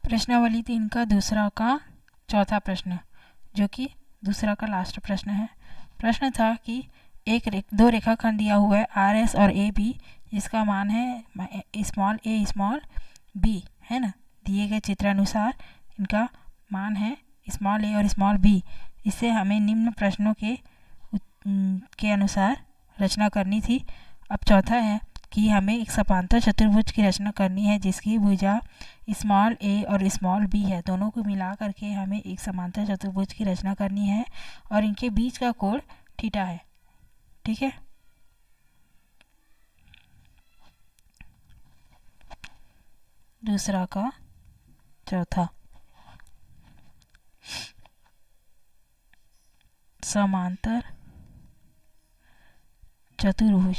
प्रश्नावली 3 का दूसरा का चौथा प्रश्न, जो कि दूसरा का लास्ट प्रश्न है। प्रश्न था कि दो रेखाखंड दिया हुआ है आर एस और ए बी, जिसका मान है स्मॉल ए स्मॉल बी, है ना। दिए गए चित्रानुसार इनका मान है स्मॉल ए और स्मॉल बी। इससे हमें निम्न प्रश्नों के अनुसार रचना करनी थी। अब चौथा है कि हमें एक समांतर चतुर्भुज की रचना करनी है जिसकी भुजा स्मॉल ए और स्मॉल बी है। दोनों को मिला करके हमें एक समांतर चतुर्भुज की रचना करनी है और इनके बीच का कोण थीटा है। ठीक है। दूसरा का चौथा, समांतर चतुर्भुज।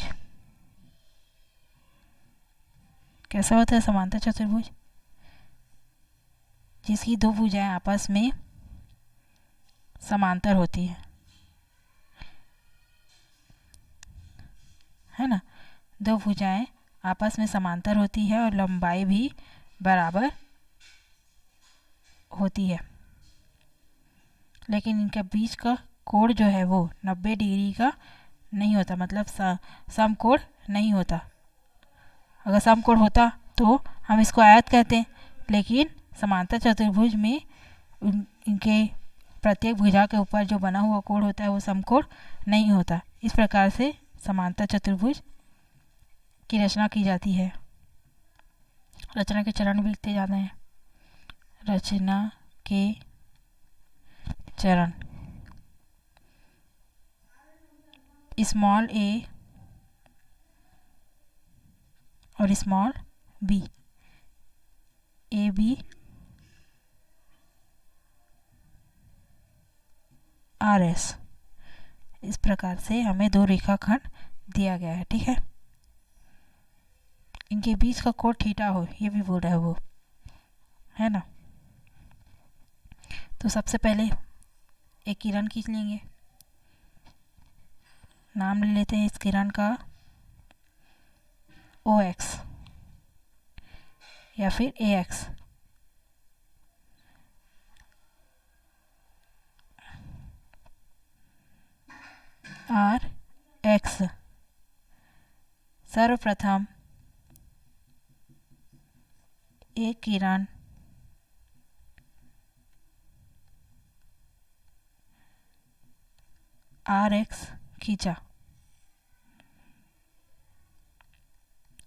कैसा होता है समांतर चतुर्भुज? जिसकी दो भुजाएं आपस में समांतर होती है ना। दो भुजाएं आपस में समांतर होती है और लंबाई भी बराबर होती है, लेकिन इनके बीच का कोण जो है वो 90 डिग्री का नहीं होता, मतलब समकोण नहीं होता। अगर समकोण होता तो हम इसको आयत कहते हैं, लेकिन समांतर चतुर्भुज में इनके प्रत्येक भुजा के ऊपर जो बना हुआ कोण होता है वो समकोण नहीं होता। इस प्रकार से समांतर चतुर्भुज की रचना की जाती है। रचना के चरण भी लिखते जाते हैं। रचना के चरण, स्मॉल ए और small b, A B R S. इस प्रकार से हमें दो रेखाखंड दिया गया है। ठीक है। इनके बीच का कोण थीटा हो, ये भी बोल रहा है वो, है ना। तो सबसे पहले एक किरण खींच लेंगे। नाम ले लेते हैं इस किरण का ओ एक्स या फिर ए एक्स। आर एक्स सर्वप्रथम एक किरण आर एक्स खींचा।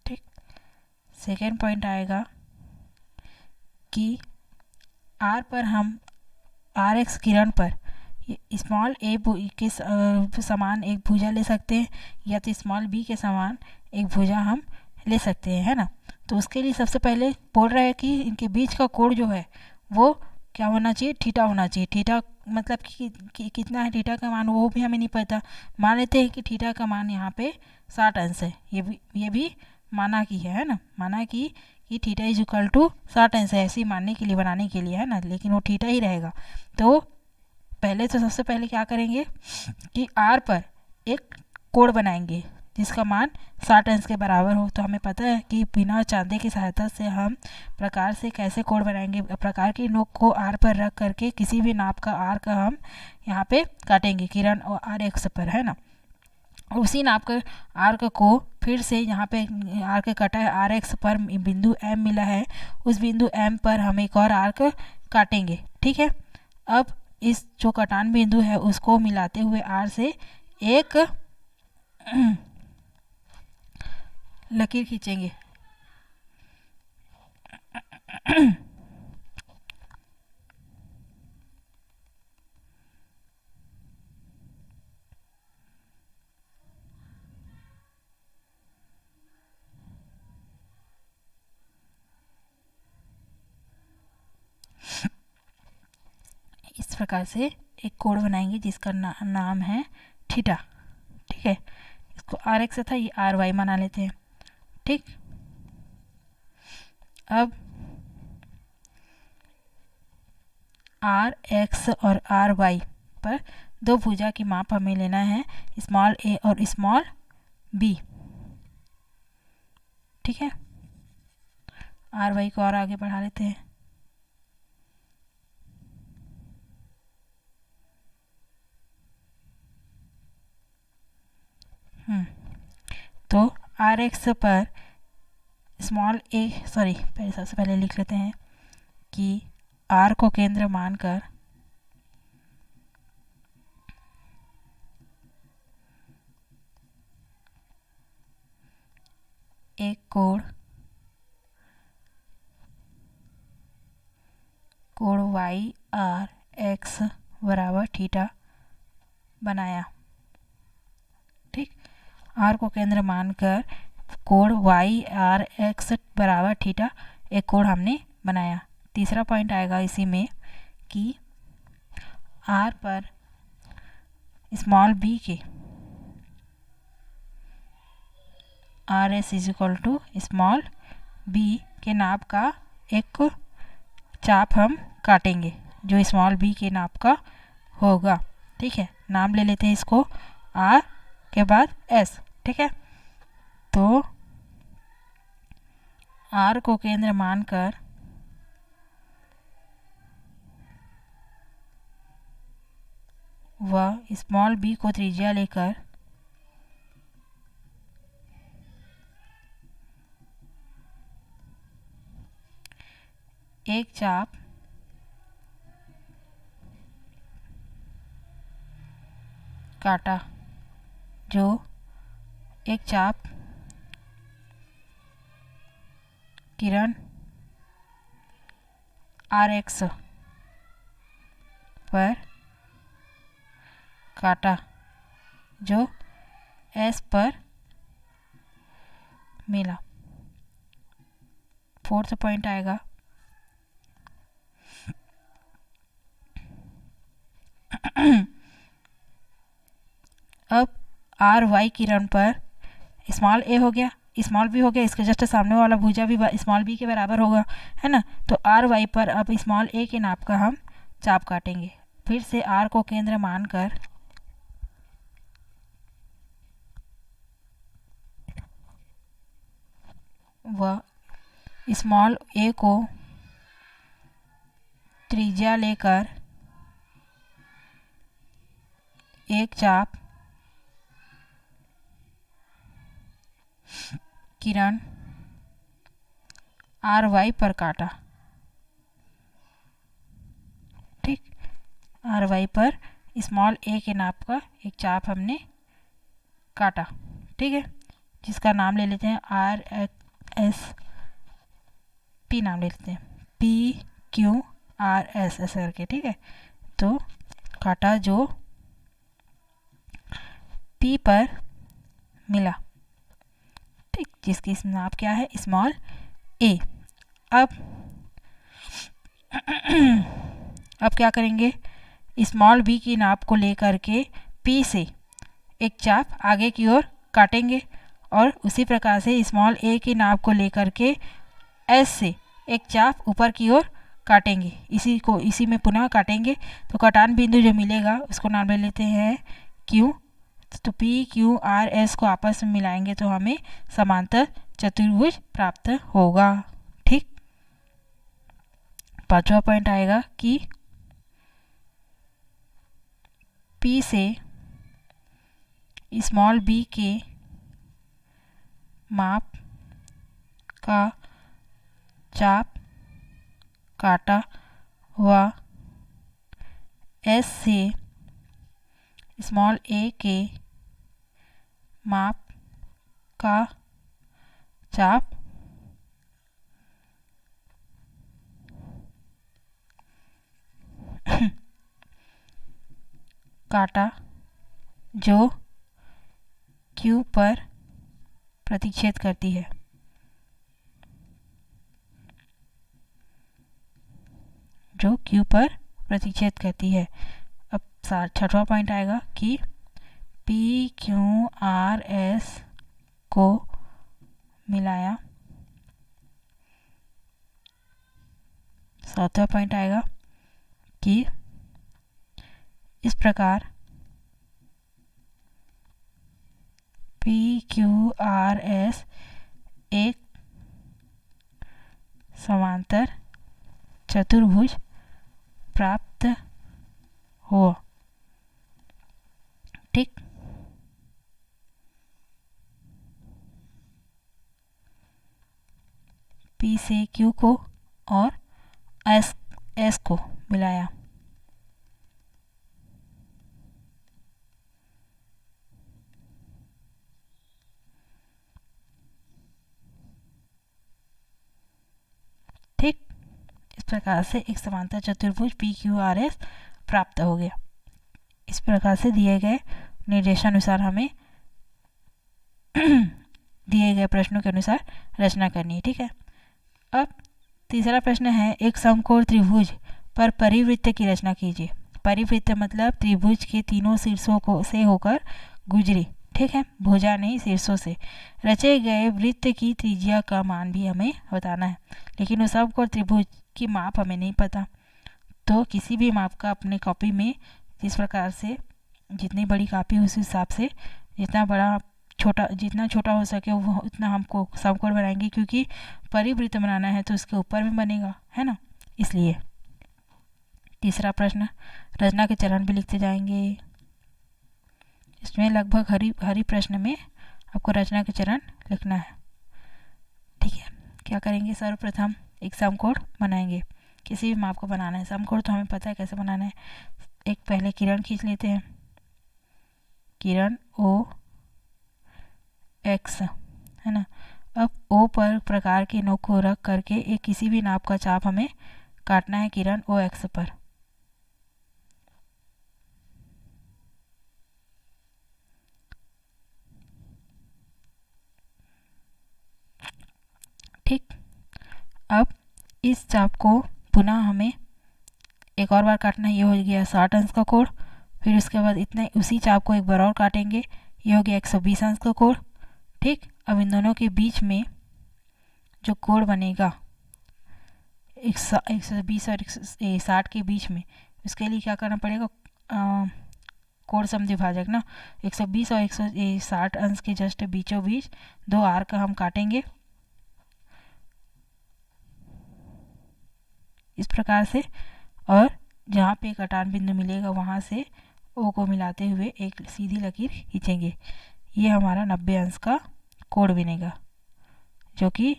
ठीक। सेकेंड पॉइंट आएगा कि आर पर हम आर एक्स किरण पर स्मॉल ए के समान एक भुजा ले सकते हैं, या तो स्मॉल बी के समान एक भुजा हम ले सकते हैं, है ना। तो उसके लिए सबसे पहले बोल रहा है कि इनके बीच का कोण जो है वो क्या होना चाहिए? थीटा होना चाहिए। थीटा मतलब कि कितना है थीटा का मान, वो भी हमें नहीं पता। मान लेते हैं कि थीटा का मान यहाँ पे 60 अंश है। ये भी माना कि है ना। माना कि थीटा इज इक्वल टू 60 अंश है, ऐसे ही मानने के लिए, बनाने के लिए, है ना। लेकिन वो थीटा ही रहेगा। तो पहले तो सबसे पहले क्या करेंगे कि आर पर एक कोण बनाएंगे जिसका मान 60 अंश के बराबर हो। तो हमें पता है कि बिना चांदे की सहायता से हम प्रकार से कैसे कोण बनाएंगे। प्रकार की नोक को आर पर रख करके किसी भी नाप का आर का हम यहाँ पे काटेंगे किरण और आर एक्स पर, है ना। उसी नाप के आर्क को फिर से यहाँ पे आर्क कटा है आर एक्स पर बिंदु एम मिला है, उस बिंदु एम पर हम एक और आर्क काटेंगे। ठीक है। अब इस जो कटान बिंदु है उसको मिलाते हुए आर से एक लकीर खींचेंगे। इस प्रकार से एक कोण बनाएंगे जिसका नाम है थीटा। ठीक है। इसको आर एक्स था, ये आर वाई बना लेते हैं। ठीक। अब आर एक्स और आर वाई पर दो भुजा की माप हमें लेना है, स्मॉल ए और स्मॉल बी। ठीक है। आर वाई को और आगे बढ़ा लेते हैं। आर एक्स पर स्मॉल ए सबसे पहले लिख लेते हैं कि आर को केंद्र मानकर एक कोण वाई आर एक्स बराबर थीटा बनाया। ठीक, आर को केंद्र मानकर कोण वाई आर एक्स बराबर थीटा एक कोण हमने बनाया। तीसरा पॉइंट आएगा इसी में कि आर पर स्मॉल बी के R S is equal to small b के नाप का एक चाप हम काटेंगे जो स्मॉल बी के नाप का होगा। ठीक है, नाम ले लेते हैं इसको आर के बाद एस। ठीक है, तो आर को केंद्र मानकर वह स्मॉल बी को त्रिज्या लेकर एक चाप काटा जो एक चाप किरण आर एक्स पर काटा जो एस पर मिला। फोर्थ पॉइंट आएगा अब आर वाई किरण पर स्मॉल ए हो गया, स्मॉल बी हो गया, इसके जस्ट सामने वाला भुजा भी स्मॉल बी के बराबर होगा, है ना। तो आर वाई पर अब स्मॉल ए के नाप का हम चाप काटेंगे। फिर से आर को केंद्र मानकर वह स्मॉल ए को त्रिज्या लेकर एक चाप किरण आर वाई पर काटा। ठीक, आर वाई पर स्मॉल ए के नाप का एक चाप हमने काटा। ठीक है, जिसका नाम ले लेते हैं आर एस पी नाम ले लेते हैं, पी क्यू आर एस ऐसे करके। ठीक है, तो काटा जो पी पर मिला। ठीक, जिसकी नाप क्या है स्मॉल ए। अब क्या करेंगे, स्मॉल बी की नाप को लेकर के पी से एक चाप आगे की ओर काटेंगे और उसी प्रकार से स्मॉल ए की नाप को लेकर के एस से एक चाप ऊपर की ओर काटेंगे। इसी में पुनः काटेंगे तो कटान बिंदु जो मिलेगा उसको नाम ले लेते हैं क्यू। तो पी क्यू आर एस को आपस में मिलाएंगे तो हमें समांतर चतुर्भुज प्राप्त होगा। ठीक, पांचवा पॉइंट आएगा कि पी से स्मॉल बी के माप का चाप काटा व एस से स्मॉल ए के माप का चाप काटा जो क्यू पर प्रतिच्छेद करती है। जो क्यू पर प्रतिच्छेद करती है। अब छठवां पॉइंट आएगा कि पी क्यू आर एस को मिलाया। सातवां पॉइंट आएगा कि इस प्रकार पी क्यू आर एस एक समांतर चतुर्भुज प्राप्त हो। ठीक, P से Q को और S को मिलाया। ठीक, इस प्रकार से एक समांतर चतुर्भुज PQRS प्राप्त हो गया। इस प्रकार से दिए गए निर्देशानुसार हमें दिए गए प्रश्नों के अनुसार रचना करनी है। ठीक है, अब तीसरा प्रश्न है, एक समकोण त्रिभुज पर परिवृत्त की रचना कीजिए। परिवृत्त मतलब त्रिभुज के तीनों शीर्षों को से होकर गुजरी। ठीक है, भुजा नहीं, शीर्षों से रचे गए वृत्त की त्रिज्या का मान भी हमें बताना है, लेकिन वो समकोण त्रिभुज की माप हमें नहीं पता। तो किसी भी माप का अपने कॉपी में जिस प्रकार से जितनी बड़ी कॉपी उस हिसाब से जितना छोटा हो सके वो उतना हमको समकोण बनाएंगे, क्योंकि परिवृत्त बनाना है तो उसके ऊपर भी बनेगा, है ना, इसलिए। तीसरा प्रश्न, रचना के चरण भी लिखते जाएंगे। इसमें लगभग हर ही प्रश्न में आपको रचना के चरण लिखना है। ठीक है, क्या करेंगे, सर्वप्रथम एक समकोण बनाएंगे। किसी भी माप को बनाना है, समकोण तो हमें पता है कैसे बनाना है। एक पहले किरण खींच लेते हैं, किरण OX, है ना। अब O पर प्रकार के नोक को रख करके एक किसी भी नाप का चाप हमें काटना है किरण OX पर। ठीक, अब इस चाप को पुनः हमें एक और बार काटना है, ये हो गया 60 अंश का कोण। फिर उसके बाद इतने उसी चाप को एक बार और काटेंगे, ये हो गया 120 अंश का कोण। ठीक, अब इन दोनों के बीच में जो कोण बनेगा 120 और 60 के बीच में, उसके लिए क्या करना पड़ेगा, कोण समद्विभाजक ना, 120 और 160 अंश के जस्ट बीचों बीच दो आर्क हम काटेंगे इस प्रकार से, और जहाँ पे कटान बिंदु मिलेगा वहाँ से O को मिलाते हुए एक सीधी लकीर खींचेंगे। ये हमारा 90 अंश का कोण बनेगा, जो कि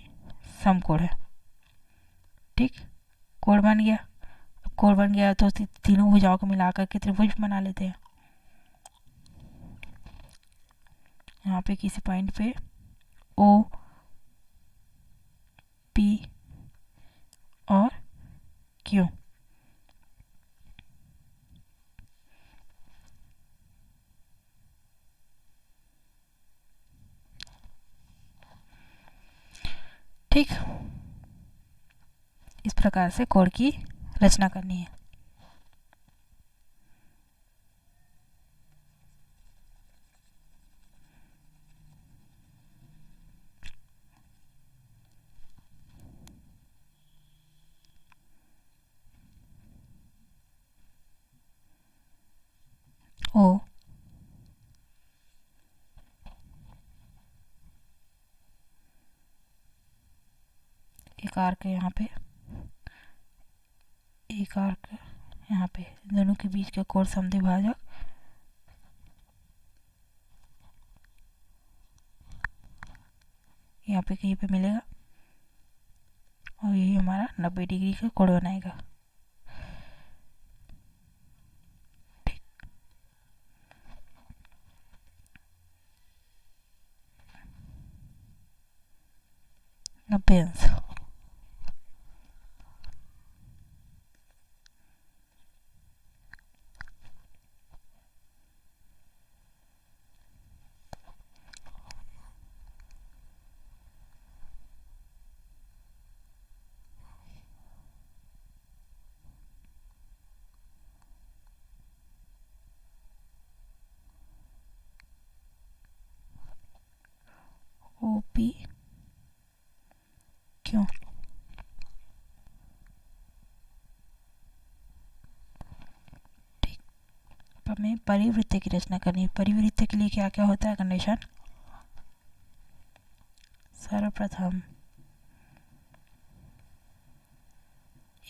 समकोण है। ठीक, कोण बन गया। अब कोण बन गया तो तीनों भुजाओं को मिलाकर के त्रिभुज बना लेते हैं। यहाँ पे किसी पॉइंट पे O, P और Q। ठीक, इस प्रकार से कोण की रचना करनी है। O, एक आर्क यहाँ पे, एक आर्क यहाँ पे, दोनों के बीच का कोण समद्विभाजक यहाँ पे कहीं पे मिलेगा, और यही हमारा 90 डिग्री का कोण बनाएगा। ठीक, 90 अंश। OP Q। ठीक, अब हमें परिवृत्त की रचना करनी है। परिवृत्त के लिए क्या क्या होता है कंडीशन, सर्वप्रथम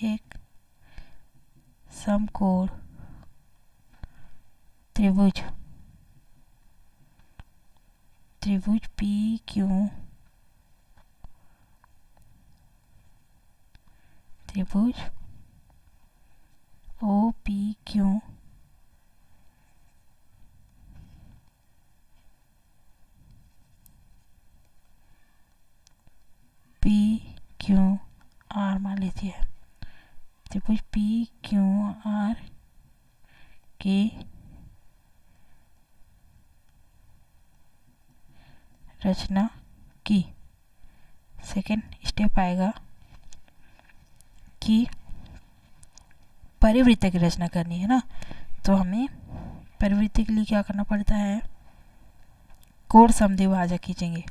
एक समकोण त्रिभुज PQ त्रिभुज O P Q P Q R मान लीजिए, त्रिभुज पी क्यू आर की रचना की। सेकेंड स्टेप आएगा कि परिवृत्त की रचना करनी है ना, तो हमें परिवृत्त के लिए क्या करना पड़ता है, कोण समद्विभाजक खींचेंगे।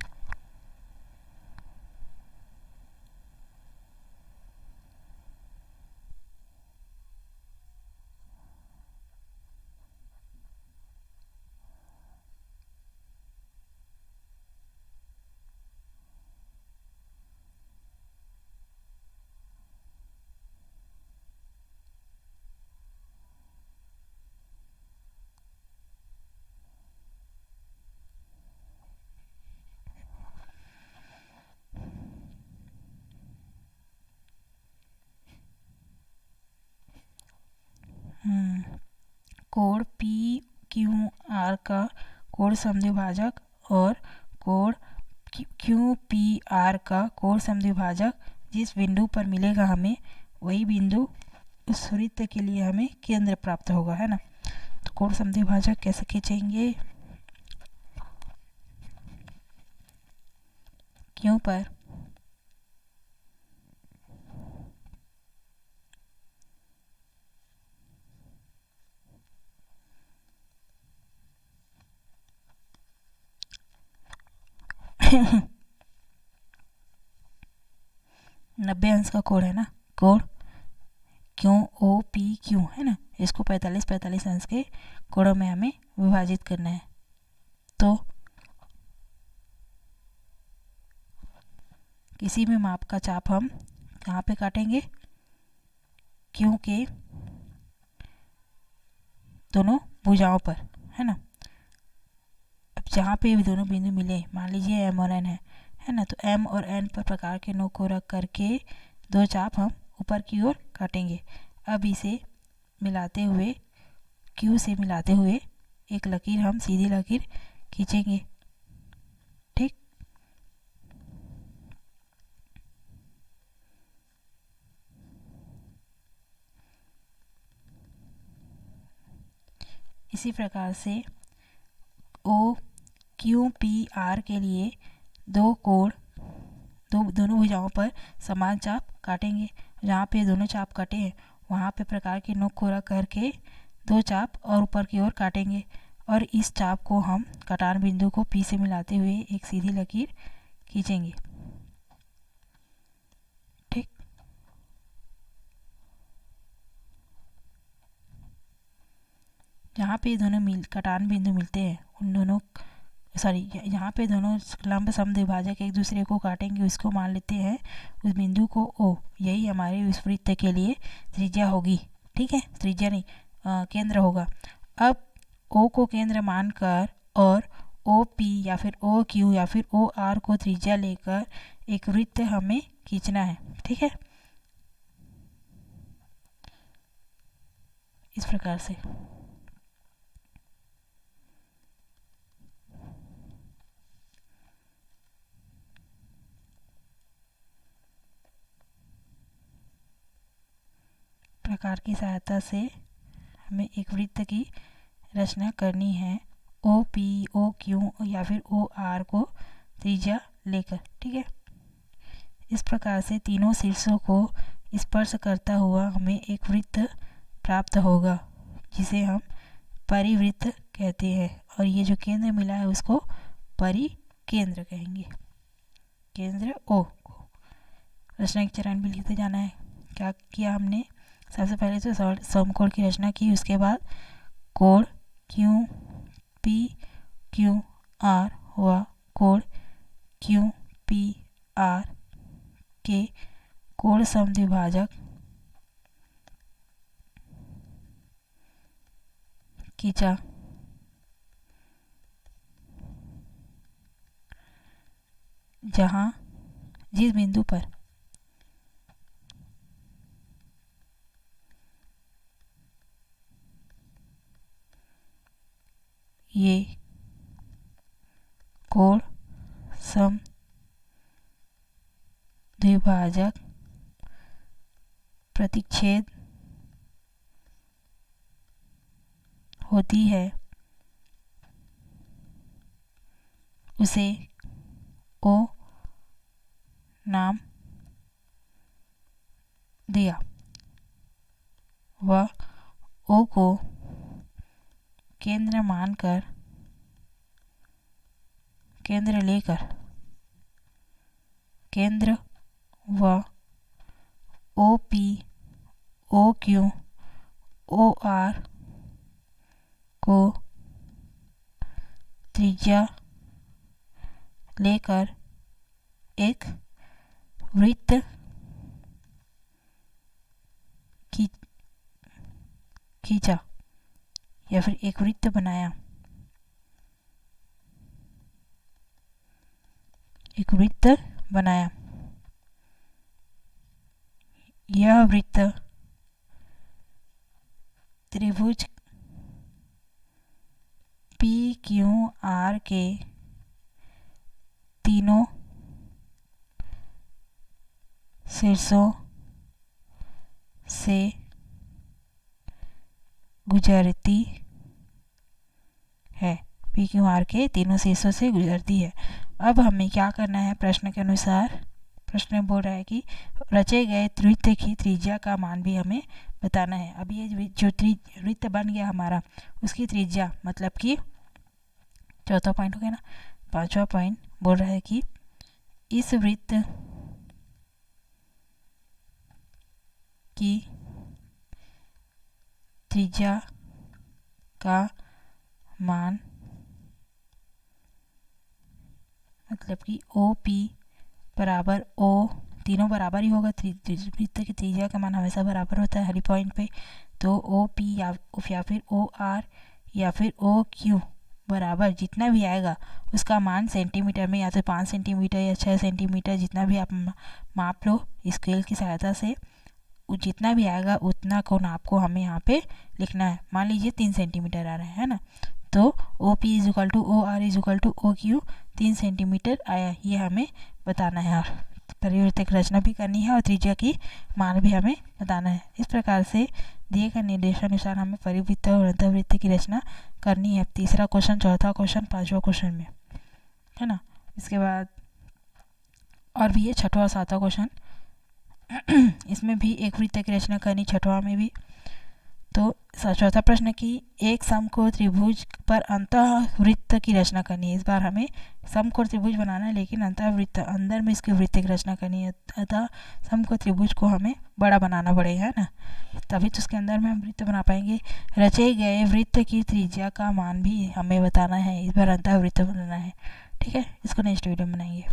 कोण पी क्यू आर का कोण समद्विभाजक और कोण क्यू पी आर का कोण समद्विभाजक जिस बिंदु पर मिलेगा हमें, वही बिंदु उस वृत्त के लिए हमें केंद्र प्राप्त होगा, है ना। तो कोण समद्विभाजक कैसे खींचेंगे, क्यों पर नब्बे अंश का कोण है ना, कोण क्यों ओ पी क्यों है ना, इसको 45 अंश के कोणों में हमें विभाजित करना है। तो किसी भी माप का चाप हम कहाँ पे काटेंगे, क्यों के दोनों भुजाओं पर, है ना। अब जहाँ पे भी दोनों बिंदु मिले, मान लीजिए एम और एन है ना, तो एम और एन पर प्रकार के नोक को रख करके दो चाप हम ऊपर की ओर काटेंगे। अब इसे मिलाते हुए, क्यू से मिलाते हुए एक लकीर हम सीधी लकीर खींचेंगे, ठीक। इसी प्रकार से ओ क्यू पी आर के लिए दो कोण दोनों भुजाओं पर समान चाप काटेंगे। जहाँ पे दोनों चाप कटे हैं वहाँ पे प्रकार के नोक को रख करके दो चाप और ऊपर की ओर काटेंगे, और इस चाप को हम कटान बिंदु को पी से मिलाते हुए एक सीधी लकीर खींचेंगे, ठीक। जहाँ पे दोनों कटान बिंदु मिलते हैं उन दोनों यहाँ पे दोनों लंब समद्विभाजक एक दूसरे को काटेंगे, उसको मान लेते हैं उस बिंदु को ओ, यही हमारे उस वृत्त के लिए त्रिज्या होगी, ठीक है। त्रिज्या नहीं, केंद्र होगा। अब ओ को केंद्र मानकर और ओ पी या फिर ओ क्यू या फिर ओ आर को त्रिज्या लेकर एक वृत्त हमें खींचना है, ठीक है, इस प्रकार से। प्रकार की सहायता से हमें एक वृत्त की रचना करनी है, ओ पी ओ क्यू या फिर ओ आर को त्रिज्या लेकर, ठीक है। इस प्रकार से तीनों शीर्षों को स्पर्श करता हुआ हमें एक वृत्त प्राप्त होगा, जिसे हम परिवृत्त कहते हैं, और ये जो केंद्र मिला है उसको परिकेंद्र कहेंगे। केंद्र ओ को रचना के चरण भी लिखते जाना है। क्या किया हमने, सबसे पहले तो समकोण की रचना की, उसके बाद कोण क्यू पी क्यू आर हुआ कोण क्यू पी आर के कोण समद्विभाजक खींचा। जहाँ जिस बिंदु पर ये कोण सम द्विभाजक प्रतिच्छेद होती है उसे ओ नाम दिया। वह ओ को केंद्र मानकर केंद्र लेकर केंद्र व O P O Q O R को त्रिज्या लेकर एक वृत्त खींचा या फिर एक वृत्त बनाया। एक वृत्त बनाया। यह वृत्त त्रिभुज पी क्यू आर के तीनों शीर्षों से गुजरती है। पी क्यू आर के तीनों शीर्षों से गुजरती है। अब हमें क्या करना है, प्रश्न के अनुसार प्रश्न बोल रहा है कि रचे गए वृत्त की त्रिज्या का मान भी हमें बताना है। अब ये जो वृत्त बन गया हमारा, उसकी त्रिज्या मतलब कि चौथा पॉइंट हो गया ना। पांचवा पॉइंट बोल रहा है कि इस वृत्त की त्रिज्या का मान मतलब कि ओ पी बराबर ओ, तीनों बराबर ही होगा। वृत्त की त्रिज्या का मान हमेशा बराबर होता है हर पॉइंट पे। तो ओ पी या फिर ओ आर या फिर ओ क्यू बराबर जितना भी आएगा उसका मान सेंटीमीटर में, या तो 5 सेंटीमीटर या 6 सेंटीमीटर, जितना भी आप माप लो स्केल की सहायता से, जितना भी आएगा उतना को नाप को हमें यहाँ पे लिखना है। मान लीजिए 3 सेंटीमीटर आ रहा है ना, तो O P is equal to O R is equal to O Q 3 centimetre आया, ये हमें बताना है। और परिवृत्त की रचना भी करनी है और त्रिज्या की मान भी हमें बताना है। इस प्रकार से दिए गए निर्देशानुसार हमें परिवृत्त और अंतर्वृत्त की रचना करनी है। तीसरा क्वेश्चन, चौथा क्वेश्चन, पांचवा क्वेश्चन में, है ना। इसके बाद और भी है छठवां और सातवां क्वेश्चन, इसमें भी एक वृत्त की रचना करनी, छठवां में भी। तो चौथा प्रश्न की एक समकोण त्रिभुज पर अंतःवृत्त की रचना करनी है। इस बार हमें समकोण त्रिभुज बनाना है लेकिन अंतःवृत्त अंदर में इसके वृत्त की रचना करनी है। अतः समकोण त्रिभुज को हमें बड़ा बनाना पड़ेगा, है ना, तभी तो उसके अंदर में हम वृत्त बना पाएंगे। रचे गए वृत्त की त्रिज्या का मान भी हमें बताना है। इस बार अंतःवृत्त बनाना है। ठीक है, इसको नेक्स्ट वीडियो में बनाएंगे।